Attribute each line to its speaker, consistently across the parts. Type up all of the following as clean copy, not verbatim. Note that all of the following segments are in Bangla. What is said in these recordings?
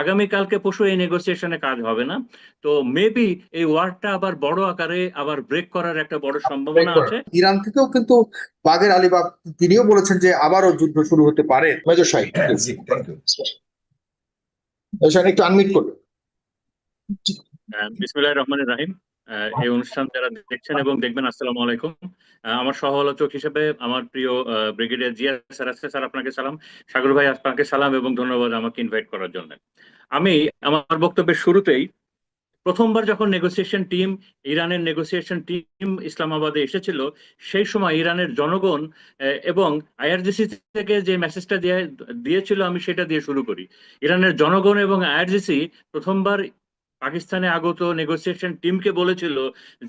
Speaker 1: আগামীকালকে পরশু এই নেগোসিয়েশনে কাজ হবে না। তো মেবি এই ওয়ারটা আবার বড় আকারে আবার ব্রেক করার একটা বড়
Speaker 2: ব্রেক
Speaker 1: সম্ভাবনা
Speaker 2: করা
Speaker 1: আছে।
Speaker 2: ইরান থেকেও কিন্তু বাগের আলীবাগ তিনিও বলেছেন যে আবারও যুদ্ধ শুরু হতে পারে। মেজর সাহেব, জি থ্যাংক ইউ। মেজর সাহেব একটু আনমিউট করবেন।
Speaker 1: বিসমিল্লাহির রহমানির রাহিম। এই অনুষ্ঠান যারা দেখছেন এবং দেখবেন, আসসালামু আলাইকুম। আমার সহ-আলোচক হিসেবে আমার প্রিয় ব্রিগেডিয়ার জিয়া স্যার আছে। স্যার, আপনাকে সালাম। সাগর ভাই, আপনাকে সালাম এবং ধন্যবাদ আমাকে ইনভাইট করার জন্য। আমি আমার বক্তব্যের শুরুতেই প্রথমবার যখন নেগোসিয়েশন টিম, ইরানের নেগোসিয়েশন টিম ইসলামাবাদে এসেছিল, সেই সময় ইরানের জনগণ এবং আইআরজিসি থেকে যে মেসেজটা দিয়েছিল, আমি সেটা দিয়ে শুরু করি। ইরানের জনগণ এবং আইআরজিসি প্রথমবার পাকিস্তানে আগত নেগোসিয়েশন টিমকে বলেছিল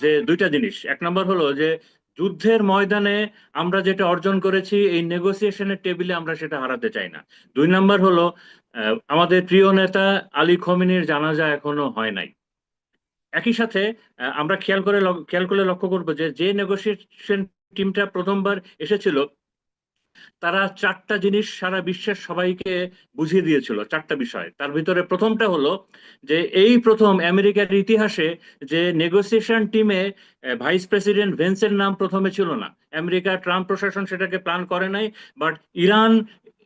Speaker 1: যে দুইটা জিনিস। এক নম্বর হলো যে যুদ্ধের ময়দানে আমরা যেটা অর্জন করেছি, এই নেগোসিয়েশনের টেবিলে আমরা সেটা হারাতে চাই না। দুই নম্বর হলো আমাদের প্রিয় নেতা আলী খমেনির জানাজা এখনো হয় নাই। একই সাথে আমরা খেয়াল করলে লক্ষ্য করবো যে যে নেগোসিয়েশন টিমটা প্রথমবার এসেছিল, তারা চারটা জিনিস সারা বিশ্বের সবাইকে বুঝিয়ে দিয়েছিল। চারটা বিষয়, তার ভিতরে প্রথমটা হলো যে এই প্রথম আমেরিকার ইতিহাসে যে নেগোসিয়েশন টিমে ভাইস প্রেসিডেন্ট ভেন্সের নাম প্রথমে ছিল না। আমেরিকা ট্রাম্প প্রশাসন সেটাকে প্ল্যান করে নাই, বাট ইরান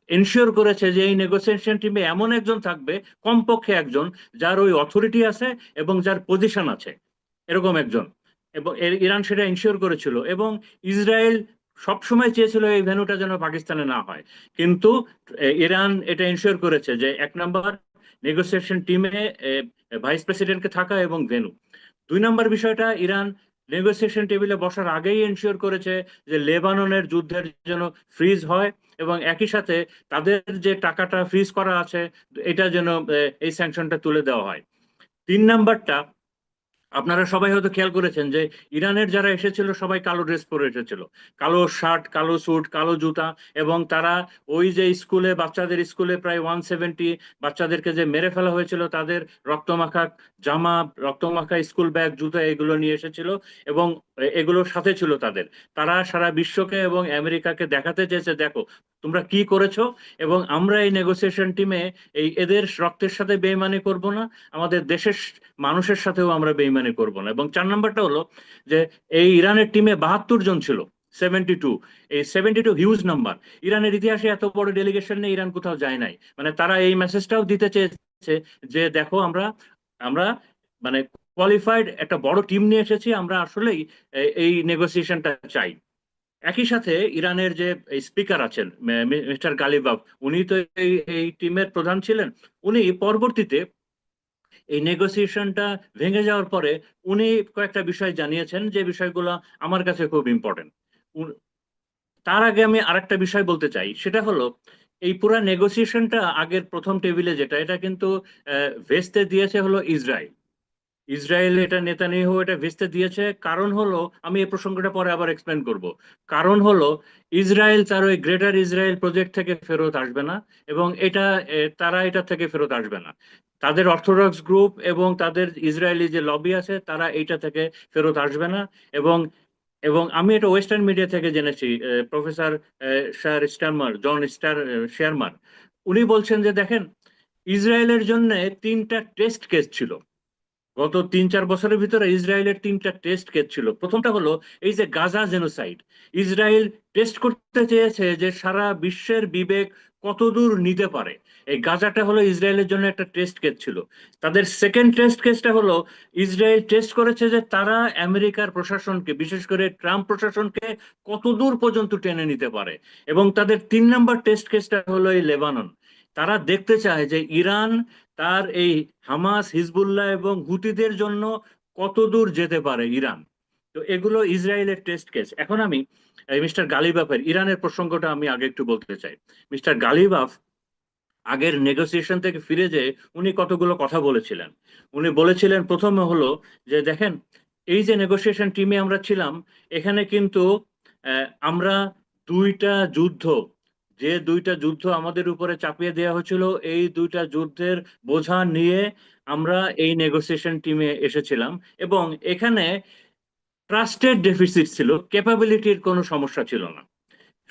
Speaker 1: এনশিওর করেছে যে এই নেগোসিয়েশন টিমে এমন একজন থাকবে, কমপক্ষে একজন, যার ওই অথরিটি আছে এবং যার পজিশন আছে, এরকম একজন। এবং ইরান সেটা এনশিওর করেছিল। এবং ইসরায়েল সবসময় চেয়েছিল এই ভেন্যুটা যেন পাকিস্তানে না হয়। কিন্তু ইরান এটা এনশিওর করেছে যে এক নাম্বার, নেগোসিয়েশন টিমে ভাইস প্রেসিডেন্টকে থাকা এবং ভেন্যু। দুই নম্বর বিষয়টা, ইরান নেগোসিয়েশন টেবিলে বসার আগেই এনশিওর করেছে যে লেবাননের যুদ্ধের যেন ফ্রিজ হয়, এবং একই সাথে তাদের যে টাকাটা ফ্রিজ করা আছে, এটা যেন এই স্যাংশনটা তুলে দেওয়া হয়। তিন নাম্বারটা, আপনারা সবাই হয়তো খেয়াল করেছেন যে ইরানের যারা এসেছিল সবাই কালো ড্রেস পরে এসেছিল, কালো শার্ট, কালো স্যুট, কালো জুতা। এবং তারা ওই যে স্কুলে, বাচ্চাদের স্কুলে প্রায় 170 বাচ্চাদেরকে যে মেরে ফেলা হয়েছিল, তাদের রক্তমাখা জামা, রক্তমাখা স্কুল ব্যাগ, জুতা, এগুলো নিয়ে এসেছিল। এবং এগুলোর সাথে ছিল তাদের। তারা সারা বিশ্বকে এবং আমেরিকাকে দেখাতে চেয়েছে, দেখো তোমরা কি করেছো, এবং আমরা এই নেগোসিয়েশন টিমে এই এদের রক্তের সাথে বেইমানি করব না, আমাদের দেশের মানুষের সাথেও আমরা বেইমানি করব না। এবং চার নাম্বারটা হলো যে এই ইরানের টিমে 72 জন ছিল, 72। এই 72 হিউজ নাম্বার। ইরানের ইতিহাসে এত বড় ডেলিগেশন নিয়ে ইরান কোথাও যায় নাই। মানে তারা এই মেসেজটাও দিতে চেয়েছে যে দেখো, আমরা আমরা মানে কোয়ালিফাইড একটা বড় টিম নিয়ে এসেছি, আমরা আসলেই এই নেগোসিয়েশনটা চাই। একই সাথে ইরানের যে স্পিকার আছেন, মিস্টার গালিবাফ, উনি তো এই এই টিমের প্রধান ছিলেন। উনি পরবর্তীতে এই নেগোসিয়েশনটা ভেঙে যাওয়ার পরে উনি কয়েকটা বিষয় জানিয়েছেন, যে বিষয়গুলো আমার কাছে খুব ইম্পর্টেন্ট। তার আগে আমি আরেকটা বিষয় বলতে চাই, সেটা হলো এই পুরা নেগোসিয়েশনটা আগের প্রথম টেবিলে যেটা, এটা কিন্তু ভেস্তে দিয়েছে হলো ইসরায়েল। ইসরায়েল এটা, নেতানিয়াহু এটা ভেস্তে দিয়েছে। কারণ হলো, আমি এই প্রসঙ্গটা পরে আবার এক্সপ্লেন করব। কারণ হলো, ইসরায়েল তার ওই গ্রেটার ইসরায়েল প্রজেক্ট থেকে ফেরত আসবে না, এবং এটা তারা এটা থেকে ফেরত আসবে না। তাদের অর্থোডক্স গ্রুপ এবং তাদের ইসরায়েলি যে লবি আছে, তারা এইটা থেকে ফেরত আসবে না। এবং এবং আমি এটা ওয়েস্টার্ন মিডিয়া থেকে জেনেছি। প্রফেসর স্যার স্টারমার, জন স্টার শেয়ারমার, উনি বলছেন যে দেখেন, ইসরায়েলের জন্য তিনটা টেস্ট কেস ছিল গত 3-4 বছরের ভিতরে। ইসরায়েলের তিনটা টেস্ট কেস ছিল। প্রথমটা হলো এই যে গাজা জেনোসাইড। ইসরায়েল টেস্ট করতে চেয়েছে যে সারা বিশ্বের বিবেক কতদূর নিতে পারে। এই গাজাটা হলো ইসরায়েলের জন্য একটা টেস্ট কেস ছিল। তাদের সেকেন্ড টেস্ট কেসটা হলো, ইসরায়েল টেস্ট করেছে যে তারা আমেরিকার প্রশাসনকে, বিশেষ করে ট্রাম্প প্রশাসনকে কতদূর পর্যন্ত টেনে নিতে পারে। এবং তাদের 3 নম্বর টেস্ট কেসটা হলো এই লেবানন। তারা দেখতে চায় যে ইরান তার এই হামাস, হিজবুল্লাহ এবং হুতিদের জন্য কত দূর যেতে পারে ইরান। তো এগুলো ইসরায়েলের টেস্ট কেস। এখন আমি মিস্টার গালিবাফের ইরানের প্রসঙ্গটা আমি আগে একটু বলতে চাই। মিস্টার গালিবাফ আগের নেগোসিয়েশন থেকে ফিরে যেয়ে উনি কতগুলো কথা বলেছিলেন। উনি বলেছিলেন প্রথমে হলো যে দেখেন, এই যে নেগোসিয়েশন টিমে আমরা ছিলাম, এখানে কিন্তু আমরা দুইটা যুদ্ধ, যে দুইটা যুদ্ধ আমাদের উপরে চাপিয়ে দেওয়া হয়েছিল, এই দুইটা যুদ্ধের বোঝা নিয়ে আমরা এই নেগোসিয়েশন টিমে এসেছিলাম। এবং এখানে ট্রাস্টের ডেফিসিট ছিল, ক্যাপাবিলিটির কোনো সমস্যা ছিল না।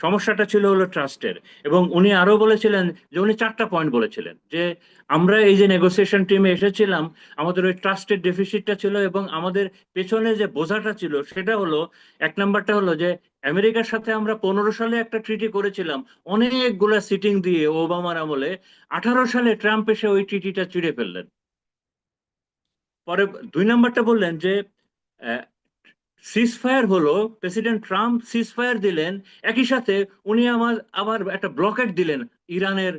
Speaker 1: সমস্যাটা ছিল হলো ট্রাস্টের। এবং উনি আরো বলেছিলেন যে উনি 4টা পয়েন্ট বলেছিলেন যে আমরা এই যে নেগোসিয়েশন টিমে এসেছিলাম, আমাদের ওই ট্রাস্টের ডেফিসিটটা ছিল এবং আমাদের পেছনে যে বোঝাটা ছিল সেটা হলো, 1 নাম্বারটা হলো যে আমেরিকার সাথে আমরা 15 সালে একটা ট্রিটি করেছিলাম অনেকগুলা সিটিং দিয়ে ওবামার আমলে। 18 সালে ট্রাম্প এসে ওই ট্রিটিটা চিড়ে ফেললেন। পরে 2 নাম্বারটা বললেন যে সিজফায়ার হলো, প্রেসিডেন্ট ট্রাম্প সিজফায়ার দিলেন, একই সাথে উনি আবার একটা ব্লকেট দিলেন ইরানের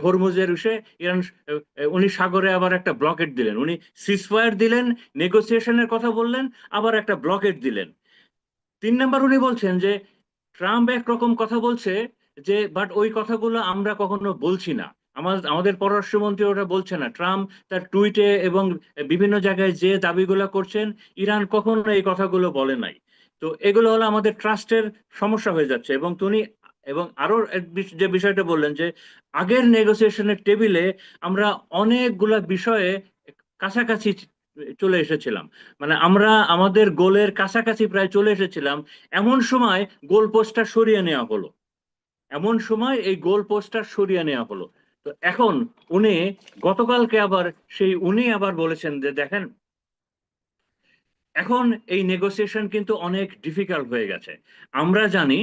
Speaker 1: হরমুজের ইসে, ইরান উনি সাগরে আবার একটা ব্লকেট দিলেন। উনি সিজফায়ার দিলেন, নেগোসিয়েশনের কথা বললেন, আবার একটা ব্লকেট দিলেন। 3 নাম্বার উনি বলছেন যে ট্রাম্প একরকম কথা বলছে যে বাট ওই কথাগুলো আমরা কখনো বলছি না, আমাদের পররাষ্ট্রমন্ত্রী ওটা বলছে না। ট্রাম্প তার টুইটে এবং বিভিন্ন জায়গায় যে দাবিগুলো করছেন, ইরান কখনো এই কথাগুলো বলে নাই। তো এগুলো হলো আমাদের ট্রাস্টের সমস্যা হয়ে যাচ্ছে। এবং তিনি এবং আরো যে বিষয়টা বললেন যে আগের নেগোসিয়েশনের টেবিলে আমরা অনেকগুলা বিষয়ে কাছাকাছি চলে এসেছিলাম, মানে আমরা আমাদের গোলের কাছাকাছি প্রায় চলে এসেছিলাম, এমন সময় গোল পোস্টটা সরিয়ে নেওয়া হলো, এমন সময় এই গোল পোস্টটা সরিয়ে নেওয়া হলো। তো এখন উনি গতকালকে আবার উনি আবার বলেছেন যে দেখেন এখন এই নেগোসিয়েশন কিন্তু অনেক ডিফিকাল্ট হয়ে গেছে। আমরা জানি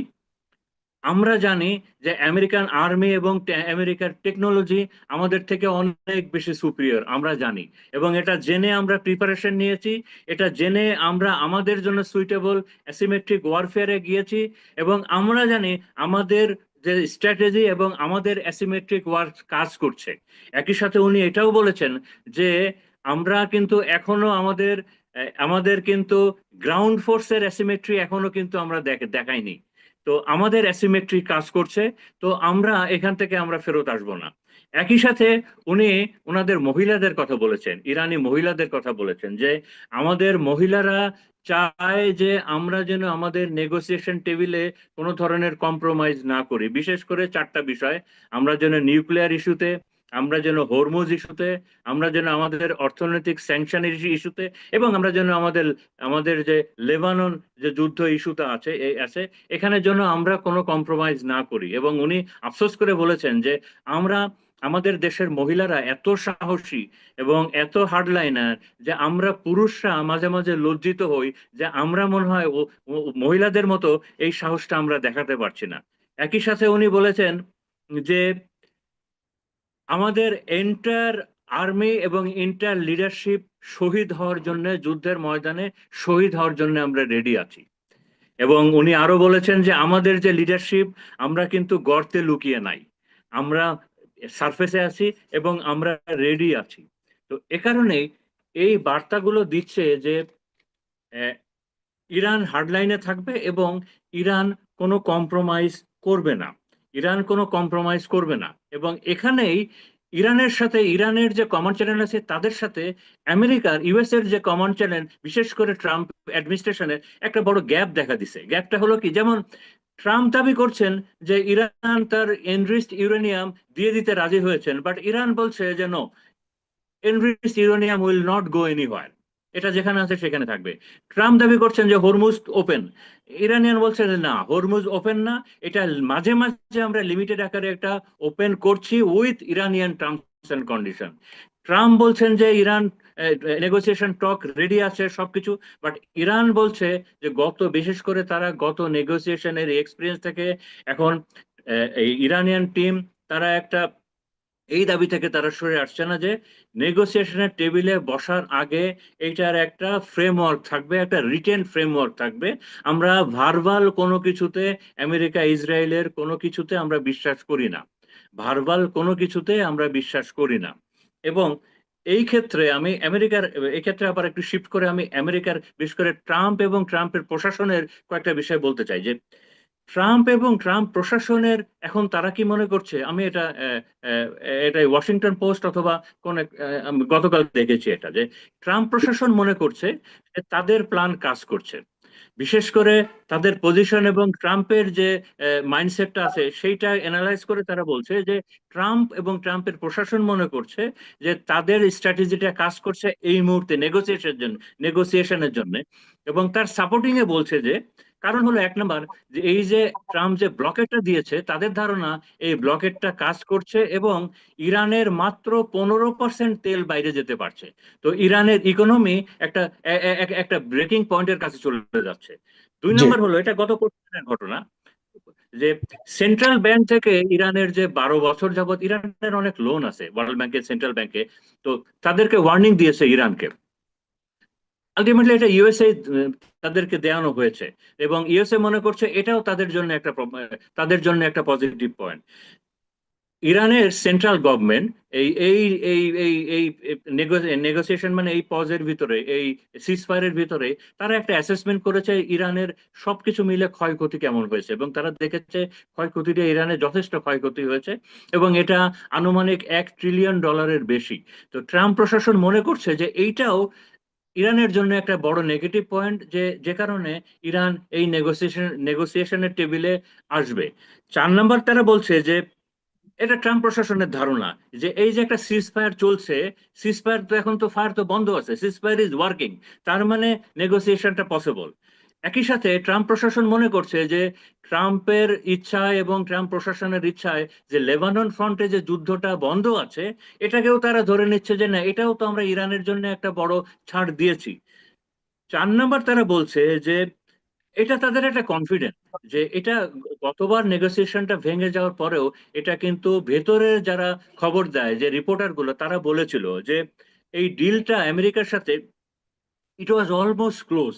Speaker 1: আমরা জানি যে আমেরিকান আর্মি এবং আমেরিকার টেকনোলজি আমাদের থেকে অনেক বেশি সুপিরিয়র, আমরা জানি। এবং এটা জেনে আমরা প্রিপারেশন নিয়েছি, এটা জেনে আমরা আমাদের জন্য সুইটেবল অ্যাসিমেট্রিক ওয়ারফেয়ারে গিয়েছি। এবং আমরা জানি আমাদের যে স্ট্র্যাটেজি এবং আমাদের অ্যাসিমেট্রিক ওয়ার কাজ করছে। একই সাথে উনি এটাও বলেছেন যে আমরা কিন্তু এখনো আমাদের কিন্তু গ্রাউন্ড ফোর্সের অ্যাসিমেট্রি এখনো কিন্তু আমরা দেখাইনি। তো আমাদের অ্যাসিমেট্রি কাজ করছে, তো আমরা এখান থেকে আমরা ফেরত আসবো না। একই সাথে উনি ওনাদের মহিলাদের কথা বলেছেন, ইরানি মহিলাদের কথা বলেছেন যে আমাদের মহিলারা চায় যে আমরা যেন আমাদের নেগোসিয়েশন টেবিলে কোনো ধরনের কম্প্রোমাইজ না করি, বিশেষ করে 4টা বিষয়। আমরা যেন নিউক্লিয়ার ইস্যুতে, আমরা যেন হরমুজ ইস্যুতে, আমরা যেন আমাদের অর্থনৈতিক স্যাংশনের ইস্যুতে, এবং আমরা যেন আমাদের আমাদের যে লেবানন যে যুদ্ধ ইস্যুটা আছে এখানের জন্য আমরা কোনো কম্প্রোমাইজ না করি। এবং উনি আফসোস করে বলেছেন যে আমরা আমাদের দেশের মহিলারা এত সাহসী এবং এত হার্ডলাইনার যে আমরা পুরুষরা মাঝে মাঝে লজ্জিত হই যে আমরা মনে হয় মহিলাদের মতো এই সাহসটা আমরা দেখাতে পারছি না। একই সাথে উনি বলেছেন যে আমাদের এন্টার আর্মি এবং ইন্টার লিডারশিপ শহীদ হওয়ার জন্য, যুদ্ধের ময়দানে শহীদ হওয়ার জন্য আমরা রেডি আছি। এবং উনি আরো বলেছেন যে আমাদের যে লিডারশিপ, আমরা কিন্তু গর্তে লুকিয়ে নাই, আমরা সারফেসে আছি এবং আমরা রেডি আছি। তো এ কারণেই এই বার্তাগুলো দিচ্ছে যে ইরান হার্ডলাইনে থাকবে এবং ইরান কোনো কম্প্রোমাইজ করবে না, ইরান কোনো কম্প্রোমাইজ করবে না। এবং এখানেই ইরানের সাথে, ইরানের যে কমান্ড চ্যানেল আছে তাদের সাথে আমেরিকার ইউএস এর যে কমান্ড চ্যানেল, বিশেষ করে ট্রাম্প অ্যাডমিনিস্ট্রেশনের একটা বড় গ্যাপ দেখা দিছে। গ্যাপটা হলো কি, যেমন ট্রাম্প দাবি করছেন যে ইরান তার এনরিচড ইউরেনিয়াম দিয়ে দিতে রাজি হয়েছেন, বাট ইরান বলছে যে no, enriched uranium will not go anywhere, এটা যেখানে আছে সেখানে থাকবে। ট্রাম্প দাবি করছেন যে হরমুজ ওপেন, ইরানিয়ান বলছে যে না, হরমুজ ওপেন না, এটা মাঝে মাঝে আমরা লিমিটেড আকারে একটা ওপেন করছি with Iranian terms and condition. Trump বলছেন যে ইরান নেগোসিয়েশন টক রেডি আছে সবকিছু, বাট ইরান বলছে যে বিশেষ করে তারা গত নেগোসিয়েশনের এক্সপিরিয়েন্স থেকে এখন এই ইরানিয়ান টিম তারা একটা এই দাবি থেকে তারা সরে আসছে না যে নেগোসিয়েশনের টেবিলে বসার আগে এইটার একটা ফ্রেমওয়ার্ক থাকবে, একটা রিটেন ফ্রেমওয়ার্ক থাকবে। আমরা ভার্বাল কোনো কিছুতে, আমেরিকা ইসরায়েলের কোনো কিছুতে আমরা বিশ্বাস করি না, ভার্বাল কোনো কিছুতে আমরা বিশ্বাস করি না। এবং এই ক্ষেত্রে আমি আমেরিকার, এই ক্ষেত্রে আবার একটু শিফট করে আমি আমেরিকার বিশেষ করে ট্রাম্প এবং ট্রাম্পের প্রশাসনের কয়েকটা বিষয় বলতে চাই। যে ট্রাম্প এবং ট্রাম্প প্রশাসনের এখন তারা কি মনে করছে, আমি এটা ওয়াশিংটন পোস্ট অথবা কোন আমি গতকাল দেখেছি এটা, যে ট্রাম্প প্রশাসন মনে করছে যে তাদের প্ল্যান কাজ করছে। বিশেষ করে তাদের পজিশন এবং ট্রাম্পের যে মাইন্ডসেটটা আছে সেইটা অ্যানালাইজ করে তারা বলছে যে ট্রাম্প এবং ট্রাম্পের প্রশাসন মনে করছে যে তাদের স্ট্র্যাটেজিটা কাজ করছে এই মুহূর্তে নেগোসিয়েশনের জন্য। এবং তার সাপোর্টিং এ বলছে যে কারণ হলো এক নাম্বার, যে এই যে ট্রাম্প যে ব্লকেটটা দিয়েছে, তাদের ধারণা এই ব্লকেটটা কাজ করছে এবং ইরানের মাত্র 15% তেল বাইরে যেতে পারছে। তো ইরানের ইকোনমি একটা ব্রেকিং পয়েন্টের কাছে চলে যাচ্ছে। দুই
Speaker 2: জি
Speaker 1: নাম্বার হলো, এটা গত কয়েকদিনের ঘটনা, যে সেন্ট্রাল ব্যাংক থেকে ইরানের যে 12 বছর যাবত ইরানের অনেক লোন আছে ওয়ার্ল্ড ব্যাংকে, সেন্ট্রাল ব্যাংকে, তো তাদেরকে ওয়ার্নিং দিয়েছে ইরানকে। আলটিমেটলি এটা ইউএসএ তাদেরকে দেওয়ানো হয়েছে এবং ইউএসএ মনে করছে এটাও তাদের জন্য একটা পজিটিভ পয়েন্ট। ইরানের সেন্ট্রাল গভর্নমেন্ট এই এই এই এই এই নেগোসিয়েশন, মানে এই পজের ভিতরে, এই সিজফায়ারের ভিতরে তারা একটা অ্যাসেসমেন্ট করেছে ইরানের সবকিছু মিলে ক্ষয়ক্ষতি কেমন হয়েছে, এবং তারা দেখেছে ক্ষয়ক্ষতিটা ইরানের যথেষ্ট ক্ষয়ক্ষতি হয়েছে এবং এটা আনুমানিক $1 ট্রিলিয়ন বেশি। তো ট্রাম্প প্রশাসন মনে করছে যে এইটাও ইরানের জন্য একটা বড় নেগেটিভ পয়েন্ট, যে কারণে ইরান এই নেগোসিয়েশনের টেবিলে আসবে। 4 নম্বর, তারা বলছে যে এটা ট্রাম্প প্রশাসনের ধারণা যে এই যে একটা সিজ ফায়ার চলছে, সিজ ফায়ার তো এখন তো ফায়ার তো বন্ধ আছে, সিজ ফায়ার ইজ ওয়ার্কিং, তার মানে নেগোসিয়েশনটা পসিবল। একই সাথে ট্রাম্প প্রশাসন মনে করছে যে ট্রাম্পের ইচ্ছায় এবং ট্রাম্প প্রশাসনের ইচ্ছায় যে লেবানন ফ্রন্টে যে যুদ্ধটা বন্ধ আছে, এটাকেও তারা ধরে নিচ্ছে যে না, এটাও তো আমরা ইরানের জন্য একটা বড় ছাড় দিয়েছি। 4 নম্বর, তারা বলছে যে এটা তাদের একটা কনফিডেন্স, যে এটা গতবার নেগোসিয়েশনটা ভেঙে যাওয়ার পরেও এটা কিন্তু ভেতরে যারা খবর দেয়, যে রিপোর্টার গুলো, তারা বলেছিল যে এই ডিলটা আমেরিকার সাথে ইট ওয়াজ অলমোস্ট ক্লোজ।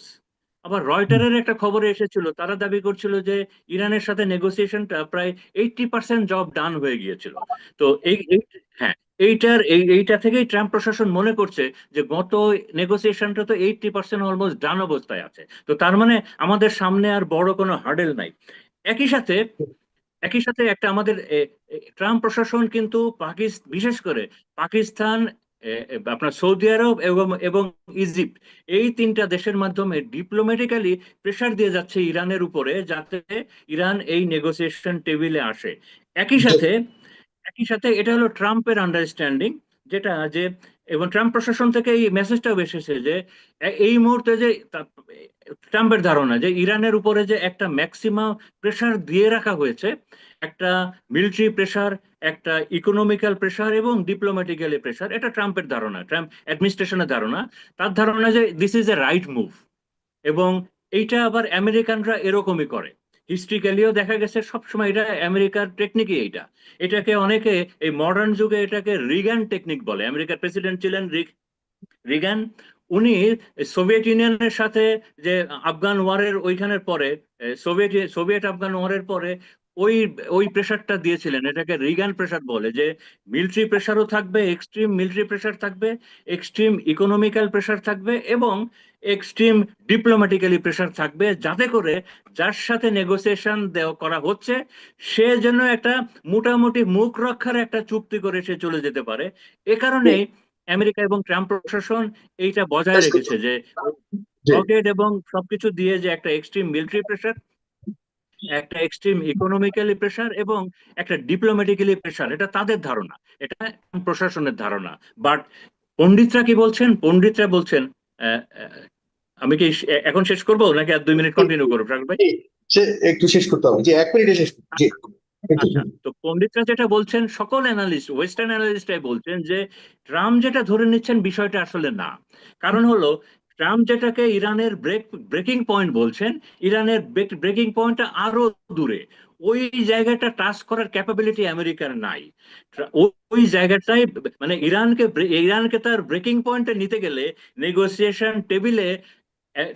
Speaker 1: আবার রয়টারের একটা খবরে এসেছিল, তারা দাবি করছিল যে ইরানের সাথে নেগোসিয়েশনটা প্রায় 80% জব ডান হয়ে গিয়েছিল। তো হ্যাঁ, এইটা থেকেই ট্রাম্প প্রশাসন মনে করছে যে গত নেগোসিয়েশনটা তো 80% অলমোস্ট ডান অবস্থায় আছে, তো তার মানে আমাদের সামনে আর বড় কোনো হার্ডেল নাই। একই সাথে একটা আমাদের ট্রাম্প প্রশাসন কিন্তু বিশেষ করে পাকিস্তান, আপনার সৌদি আরব এবং ইজিপ্ট, এই 3টা দেশের মাধ্যমে ডিপ্লোম্যাটিক্যালি প্রেসার দিয়ে যাচ্ছে ইরানের উপরে, যাতে ইরান এই নেগোসিয়েশন টেবিলে আসে। একই
Speaker 2: জি
Speaker 1: সাথে এটা হলো ট্রাম্পের আন্ডারস্ট্যান্ডিং, যেটা যে, এবং ট্রাম্প প্রশাসন থেকে এই মেসেজটাও এসেছে যে এই মুহূর্তে যে ট্রাম্পের ধারণা যে ইরানের উপরে যে একটা ম্যাক্সিমাম প্রেসার দিয়ে রাখা হয়েছে, একটা মিলিটারি প্রেসার, একটা ইকোনমিক্যাল প্রেসার এবং ডিপ্লোম্যাটিক্যালি প্রেসার, এটা ট্রাম্পের ধারণা, ট্রাম্প অ্যাডমিনিস্ট্রেশনের ধারণা। তার ধারণা যে this is a right move, এবং এইটা আবার আমেরিকানরা এরকমই করে। হিস্ট্রিক্যালিও দেখা গেছে সবসময়, এটা আমেরিকার টেকনিকই এইটা। এটাকে অনেকে এই মডার্ন যুগে এটাকে রিগান টেকনিক বলে। আমেরিকার প্রেসিডেন্ট ছিলেন রিগান। উনি সোভিয়েত ইউনিয়নের সাথে যে আফগান ওয়ারের ওইখানের পরে, সোভিয়েত আফগান ওয়ারের পরে ওই ওই প্রেশারটা দিয়েছিলেন, এটাকে রিগান প্রেশার বলে, যে মিলিটারি প্রেশারও থাকবে, এক্সট্রিম মিলিটারি প্রেশার থাকবে, এক্সট্রিম ইকোনমিক্যাল প্রেশার থাকবে এবং এক্সট্রিম ডিপ্লোম্যাটিক্যালি প্রেশার থাকবে, যাতে করে যার সাথে নেগোসিয়েশন করা হচ্ছে সে যেন একটা মোটামুটি মুখ রক্ষার একটা চুক্তি করে সে চলে যেতে পারে। এ কারণে আমেরিকা এবং ট্রাম্প প্রশাসন এইটা বজায় রেখেছে, যে
Speaker 2: জি
Speaker 1: ব্লকেড এবং সবকিছু দিয়ে যে একটা এক্সট্রিম মিলিটারি প্রেশার, একটা এক্সট্রিম ইকোনমিক্যালি প্রেশার এবং একটা ডিপ্লোম্যাটিক্যালি প্রেশার, এটা তাদের ধারণা, এটা ট্রাম্প প্রশাসনের ধারণা। বাট পণ্ডিতরা কি বলছেন? পণ্ডিতরা বলছেন, আহ, আহ, আমি কি এখন শেষ করবো নাকি আর 2 মিনিট কন্টিনিউ করবো সাগর ভাই?
Speaker 2: জি, একটু শেষ করতে হবে, জি 1 মিনিটে শেষ করতে, জি একটু।
Speaker 1: আচ্ছা, তো পণ্ডিতরা যেটা বলছেন, সকল অ্যানালিস্ট, ওয়েস্টার্ন অ্যানালিস্টরাই বলছেন যে ট্রাম্প যেটা ধরে নিচ্ছেন বিষয়টা আসলে না। কারণ হলো, ট্রাম্প যেটাকে ইরানের ব্রেকিং পয়েন্ট বলছেন, ইরানের ব্রেকিং পয়েন্টটা আরো দূরে। ওই জায়গাটা টাচ করার ক্যাপাবিলিটি আমেরিকার নাই। ওই জায়গাটাই, মানে ইরানকে তার ব্রেকিং পয়েন্টে নিতে গেলে নেগোসিয়েশন টেবিলে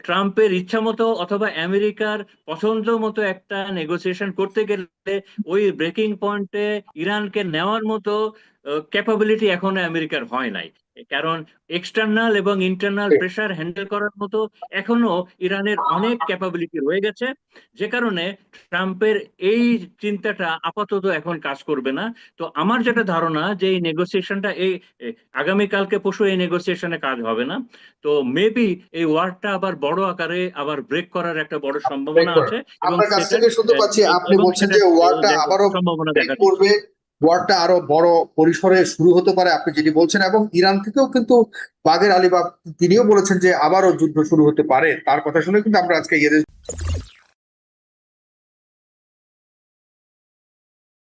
Speaker 1: ট্রাম্পের ইচ্ছা মতো অথবা আমেরিকার পছন্দ মতো একটা নেগোসিয়েশন করতে গেলে ওই ব্রেকিং পয়েন্টে ইরানকে নেওয়ার মতো ক্যাপাবিলিটি এখনো আমেরিকার হয় নাই। কারণ এক্সটার্নাল এবং ইন্টারনাল প্রেসার হ্যান্ডেল করার মতো এখনো ইরানের অনেক ক্যাপাবিলিটি রয়ে গেছে, যে কারণে ট্রাম্পের এই চিন্তাটা আপাতত এখন কাজ করবে না। তো আমার যেটা ধারণা, যে এই নেগোসিয়েশনটা আগামীকালকে পরশু এই নেগোসিয়েশনে কাজ হবে না। তো মেবি এই ওয়ারটা আবার বড় আকারে আবার ব্রেক করার একটা বড় সম্ভাবনা আছে, এবং
Speaker 2: আপনার কাছ থেকে শুনতে পাচ্ছি আপনি বলছেন যে ওয়ারটা আবারও
Speaker 1: সম্ভাবনা
Speaker 2: ব্রেক
Speaker 1: দেখা
Speaker 2: করবে, ওয়ারটা আরো বড় পরিসরে শুরু হতে পারে, আপনি যেটি বলছেন। এবং ইরান থেকেও কিন্তু বাগের আলিবাফ তিনিও বলেছেন যে আবারও যুদ্ধ শুরু হতে পারে। তার কথা শুনে কিন্তু আমরা আজকে